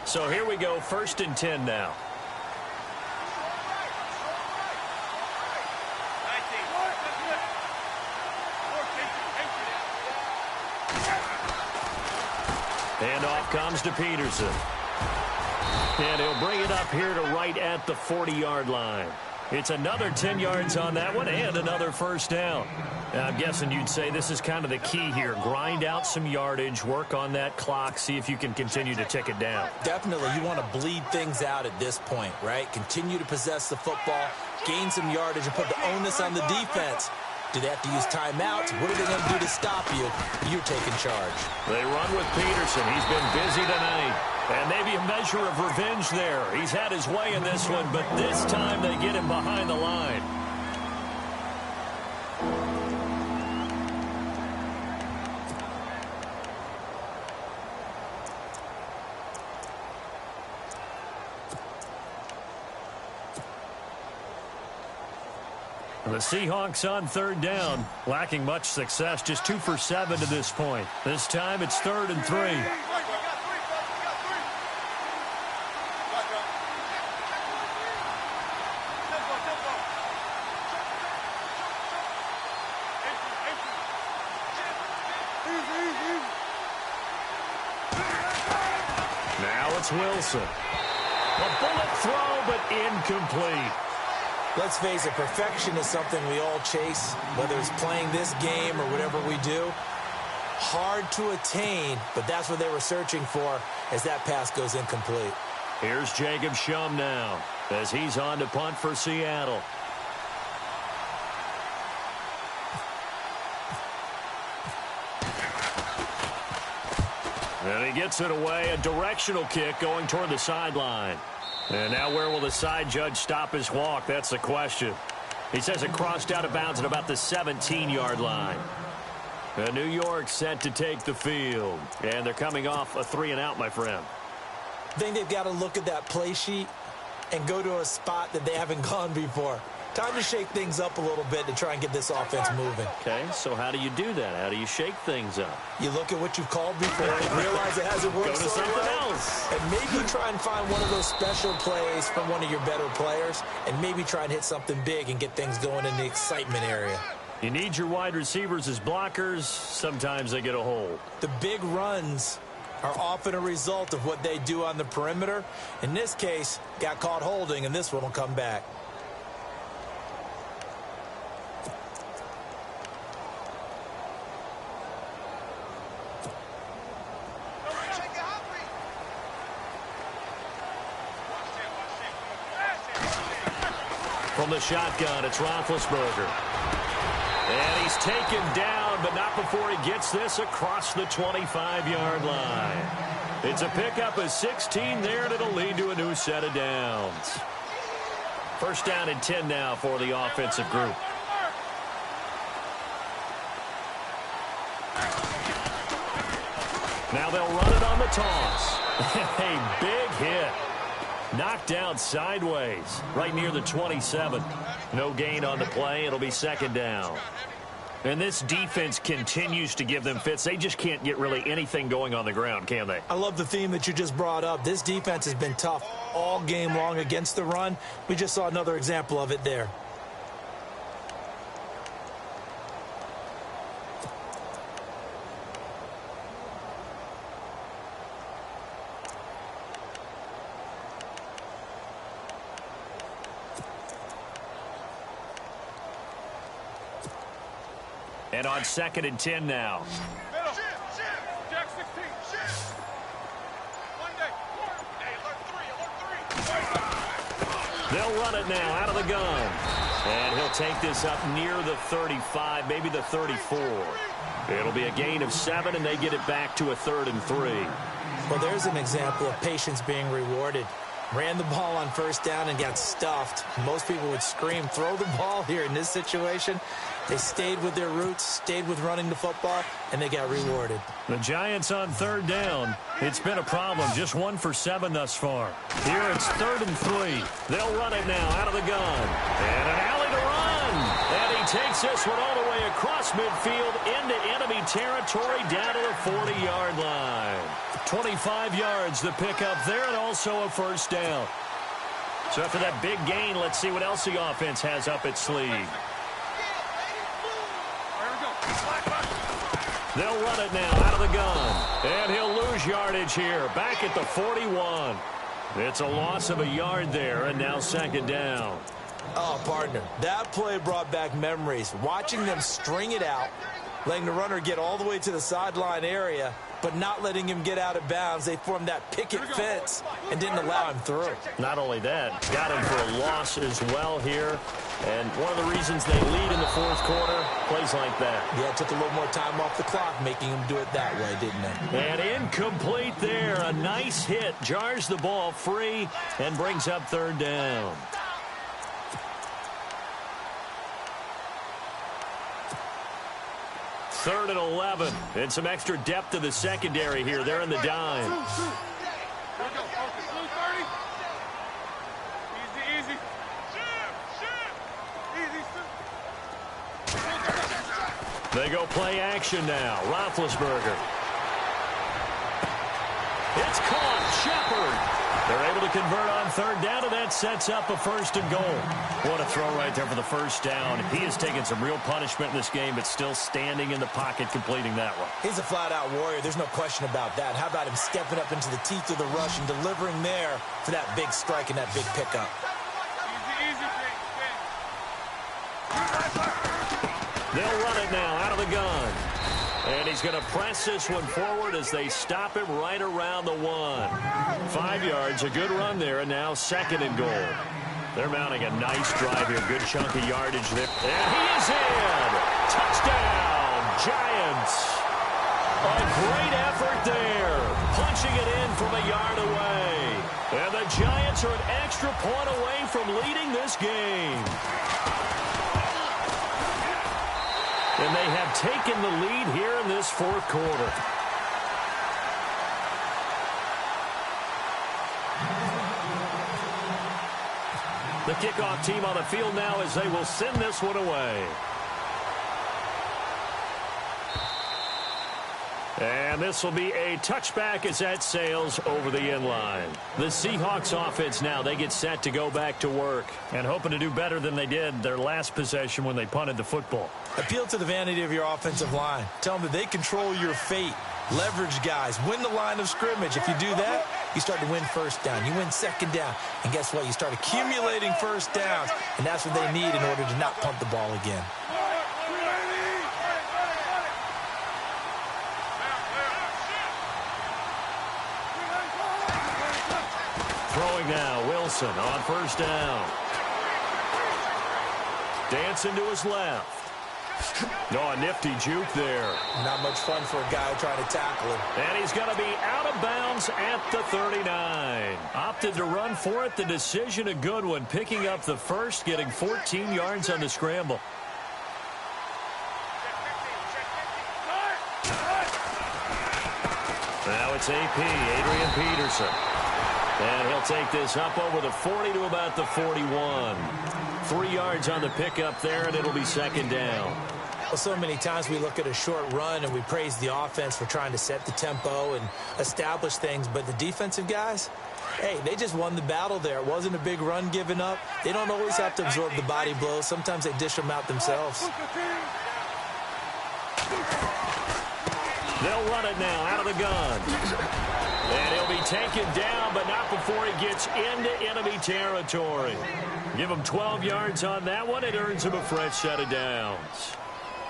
So here we go, 1st and 10 now. Handoff comes to Peterson. And he'll bring it up here to right at the 40-yard line. It's another 10 yards on that one and another first down. Now, I'm guessing you'd say this is kind of the key here. Grind out some yardage, work on that clock, see if you can continue to tick it down. Definitely. You want to bleed things out at this point, right? Continue to possess the football, gain some yardage, and put the onus on the defense. Do they have to use timeouts? What are they going to do to stop you? You're taking charge. They run with Peterson. He's been busy tonight. And maybe a measure of revenge there. He's had his way in this one, but this time they get him behind the line. The Seahawks on 3rd down, lacking much success, just 2 for 7 to this point. This time it's 3rd and 3. Now it's Wilson. A bullet throw, but incomplete. Let's face it, perfection is something we all chase, whether it's playing this game or whatever we do. Hard to attain, but that's what they were searching for as that pass goes incomplete. Here's Jacob Shum now as he's on to punt for Seattle. And he gets it away, a directional kick going toward the sideline. And now where will the side judge stop his walk? That's the question. He says it crossed out of bounds at about the 17-yard line. New York set to take the field. And they're coming off a 3-and-out, my friend. I think they've got to look at that play sheet and go to a spot that they haven't gone before. Time to shake things up a little bit to try and get this offense moving. Okay, so how do you do that? How do you shake things up? You look at what you've called before, realize it hasn't worked Go to something else. And maybe try and find one of those special plays from one of your better players, and maybe try and hit something big and get things going in the excitement area. You need your wide receivers as blockers. Sometimes they get a hold. The big runs are often a result of what they do on the perimeter. In this case, got caught holding, and this one will come back. From the shotgun, it's Roethlisberger. And he's taken down, but not before he gets this across the 25-yard line. It's a pickup of 16 there, and it'll lead to a new set of downs. First down and 10 now for the offensive group. Now they'll run it on the toss. A big hit. Knocked down sideways, right near the 27. No gain on the play. It'll be second down. And this defense continues to give them fits. They just can't get really anything going on the ground, can they? I love the theme that you just brought up. This defense has been tough all game long against the run. We just saw another example of it there. And on second and 10 now. They'll run it now out of the gun. And he'll take this up near the 35, maybe the 34. It'll be a gain of 7, and they get it back to a 3rd and 3. Well, there's an example of patience being rewarded. Ran the ball on first down and got stuffed. Most people would scream, throw the ball here in this situation. They stayed with their roots, stayed with running the football, and they got rewarded. The Giants on 3rd down. It's been a problem. Just 1 for 7 thus far. Here it's 3rd and 3. They'll run it now out of the gun. And an alley to run. And he takes this one all the way across midfield into enemy territory down to the 40-yard line. 25 yards to pick up there, and also a first down. So after that big gain, let's see what else the offense has up its sleeve. They'll run it now out of the gun. And he'll lose yardage here. Back at the 41. It's a loss of a yard there, and now 2nd down. Oh, partner, that play brought back memories. Watching them string it out, letting the runner get all the way to the sideline area, but not letting him get out of bounds. They formed that picket fence and didn't allow him through. Not only that, got him for a loss as well here. And one of the reasons they lead in the 4th quarter, plays like that. Yeah, it took a little more time off the clock, making him do it that way, didn't it? And incomplete there. A nice hit. Jars the ball free and brings up 3rd down. Third and 11. And some extra depth to the secondary here. They're in the dime. They go play action now. Roethlisberger. It's caught. Shepard. They're able to convert on 3rd down, and that sets up a 1st and goal. What a throw right there for the first down. He has taken some real punishment in this game, but still standing in the pocket completing that one. He's a flat-out warrior. There's no question about that. How about him stepping up into the teeth of the rush and delivering there for that big strike and that big pickup? They'll run it now out of the gun. And he's going to press this one forward as they stop him right around the 1. 5 yards, a good run there, and now 2nd and goal. They're mounting a nice drive here. Good chunk of yardage there. And he is in! Touchdown, Giants! A great effort there. Punching it in from a yard away. And the Giants are an extra point away from leading this game. And they have taken the lead here in this 4th quarter. The kickoff team on the field now as they will send this one away. And this will be a touchback as that sails over the end line. The Seahawks offense now, they get set to go back to work and hoping to do better than they did their last possession when they punted the football. Appeal to the vanity of your offensive line. Tell them that they control your fate. Leverage guys. Win the line of scrimmage. If you do that, you start to win 1st down. You win 2nd down. And guess what? You start accumulating 1st downs. And that's what they need in order to not punt the ball again. Throwing now, Wilson on 1st down. Dancing to his left. No, a nifty juke there. Not much fun for a guy trying to tackle him. And he's going to be out of bounds at the 39. Opted to run for it. The decision a good one. Picking up the 1st, getting 14 yards on the scramble. Now it's AP, Adrian Peterson. And he'll take this up over the 40 to about the 41. 3 yards on the pickup there, and it'll be 2nd down. Well, so many times we look at a short run and we praise the offense for trying to set the tempo and establish things, but the defensive guys, hey, they just won the battle there. It wasn't a big run given up. They don't always have to absorb the body blows. Sometimes they dish them out themselves. They'll run it now out of the gun. And he'll be taken down, but not before he gets into enemy territory. Give him 12 yards on that one. It earns him a fresh set of downs.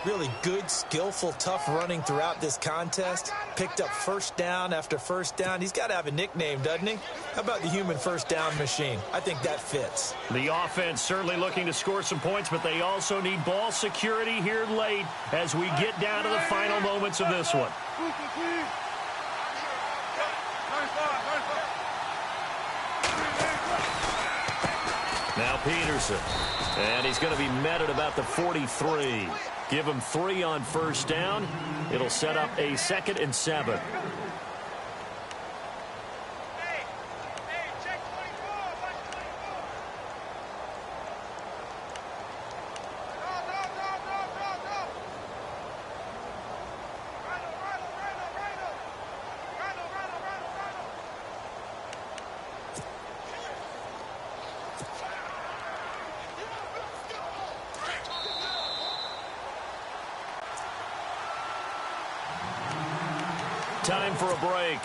Really good, skillful, tough running throughout this contest. Picked up first down after first down. He's got to have a nickname, doesn't he? How about the human first down machine? I think that fits. The offense certainly looking to score some points, but they also need ball security here late as we get down to the final moments of this one. Now Peterson. And he's going to be met at about the 43. Give him 3 on first down. It'll set up a 2nd and 7. Time for a break.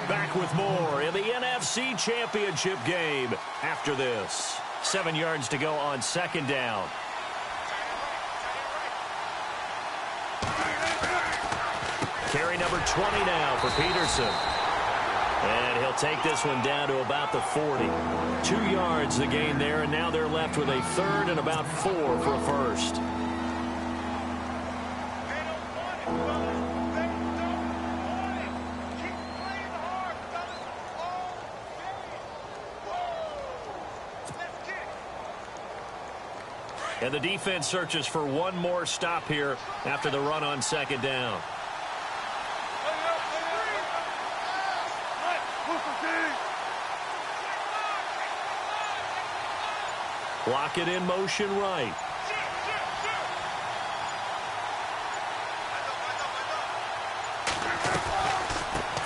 Back with more in the NFC Championship game after this. 7 yards to go on 2nd down. Carry number 20 now for Peterson. And he'll take this one down to about the 40. 2 yards the gain there, and now they're left with a 3rd and about 4 for a first. And the defense searches for one more stop here after the run on 2nd down. Block it in motion right.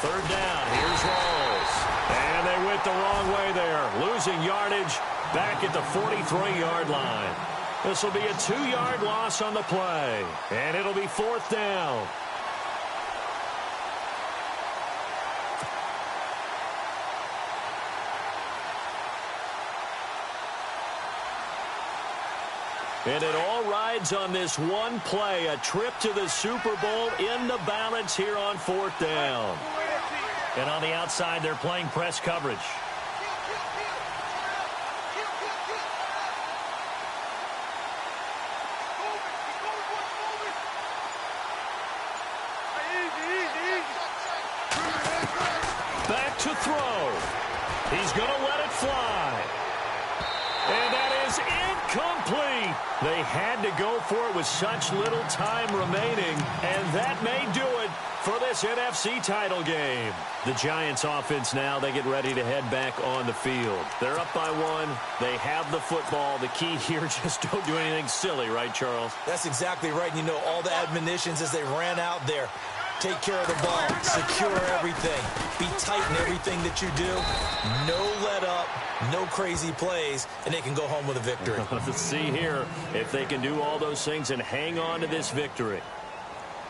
Third down. Here's Rawls. And they went the wrong way there. Losing yardage back at the 43-yard line. This will be a 2-yard loss on the play. And it'll be 4th down. And it all rides on this one play. A trip to the Super Bowl in the balance here on 4th down. And on the outside, they're playing press coverage. Back to throw. He's going to let it fly. And that is incomplete. They had to go for it with such little time remaining, and that may do it for this NFC title game. The Giants offense now, they get ready to head back on the field. They're up by 1. They have the football. The key here, just don't do anything silly, right, Charles? That's exactly right. And you know, all the admonitions as they ran out there. Take care of the ball. Secure everything. Be tight in everything that you do. No let up. No crazy plays. And they can go home with a victory. Let's see here if they can do all those things and hang on to this victory.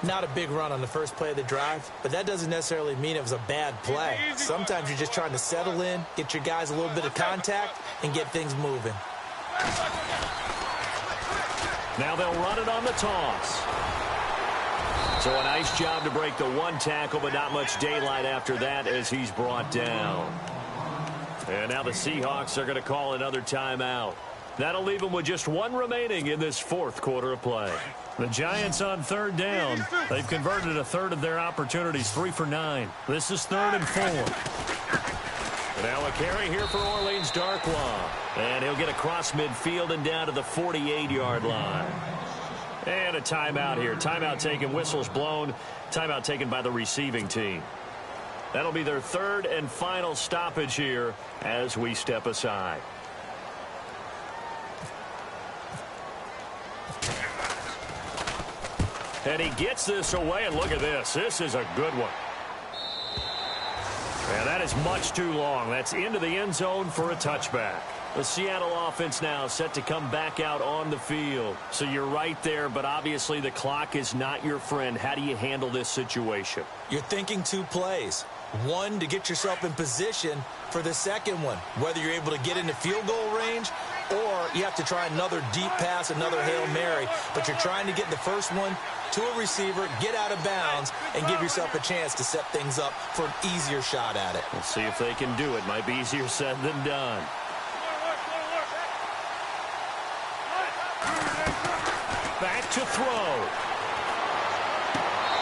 Not a big run on the first play of the drive, but that doesn't necessarily mean it was a bad play. Sometimes you're just trying to settle in, get your guys a little bit of contact, and get things moving. Now they'll run it on the toss. So a nice job to break the 1 tackle, but not much daylight after that as he's brought down. And now the Seahawks are going to call another timeout. That'll leave them with just 1 remaining in this 4th quarter of play. The Giants on 3rd down. They've converted a 1/3 of their opportunities, 3 for 9. This is 3rd and 4. Now a carry here for Orleans Darkwa. And he'll get across midfield and down to the 48-yard line. And a timeout here. Timeout taken, whistles blown. Timeout taken by the receiving team. That'll be their 3rd and final stoppage here as we step aside. And he gets this away, and look at this. This is a good one. And that is much too long. That's into the end zone for a touchback. The Seattle offense now set to come back out on the field. So you're right there, but obviously the clock is not your friend. How do you handle this situation? You're thinking 2 plays. 1 to get yourself in position for the second one. Whether you're able to get into field goal range or you have to try another deep pass, another Hail Mary. But you're trying to get the first one to a receiver, get out of bounds, and give yourself a chance to set things up for an easier shot at it. We'll see if they can do it. Might be easier said than done. Back to throw.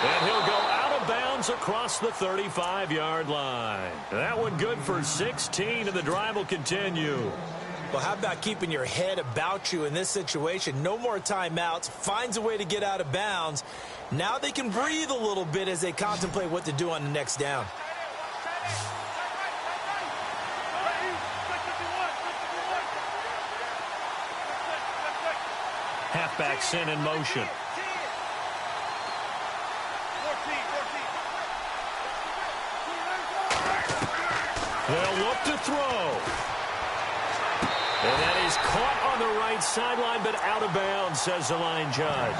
And he'll go out of bounds across the 35-yard line. That one good for 16, and the drive will continue. Well, how about keeping your head about you in this situation? No more timeouts. Finds a way to get out of bounds. Now they can breathe a little bit as they contemplate what to do on the next down. Halfback sent in motion. They'll look to throw. And that is caught on the right sideline, but out of bounds, says the line judge.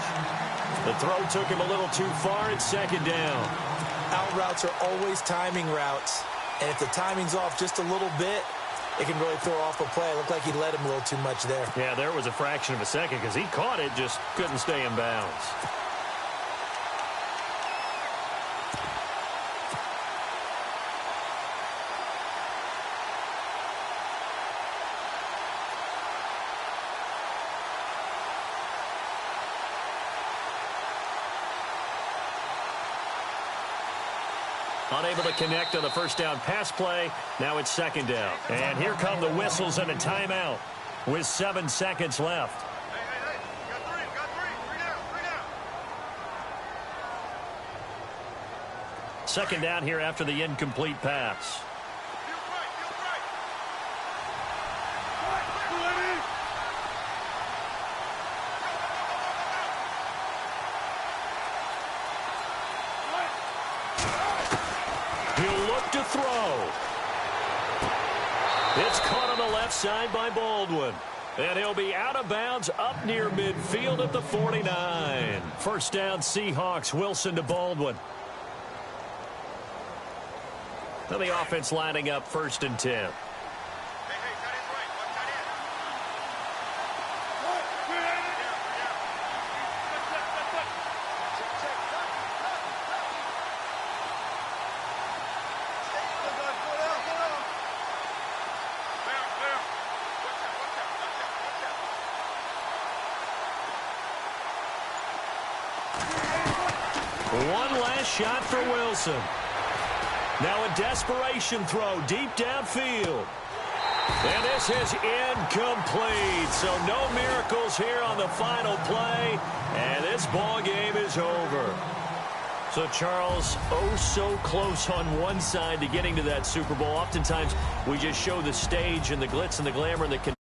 The throw took him a little too far. It's second down. Out routes are always timing routes. And if the timing's off just a little bit, it can really throw off a play. It looked like he led him a little too much there. Yeah, there was a fraction of a second because he caught it, just couldn't stay in bounds. Unable to connect on the first down pass play. Now it's second down. And here come the whistles and a timeout with 7 seconds left. Hey, got three down. Second down here after the incomplete pass. To throw. It's caught on the left side by Baldwin. And he'll be out of bounds up near midfield at the 49. First down, Seahawks. Wilson to Baldwin. Now the offense lining up 1st and 10. One last shot for Wilson. Now a desperation throw deep downfield. And this is incomplete. So no miracles here on the final play. And this ball game is over. So, Charles, oh so close on one side to getting to that Super Bowl. Oftentimes we just show the stage and the glitz and the glamour and the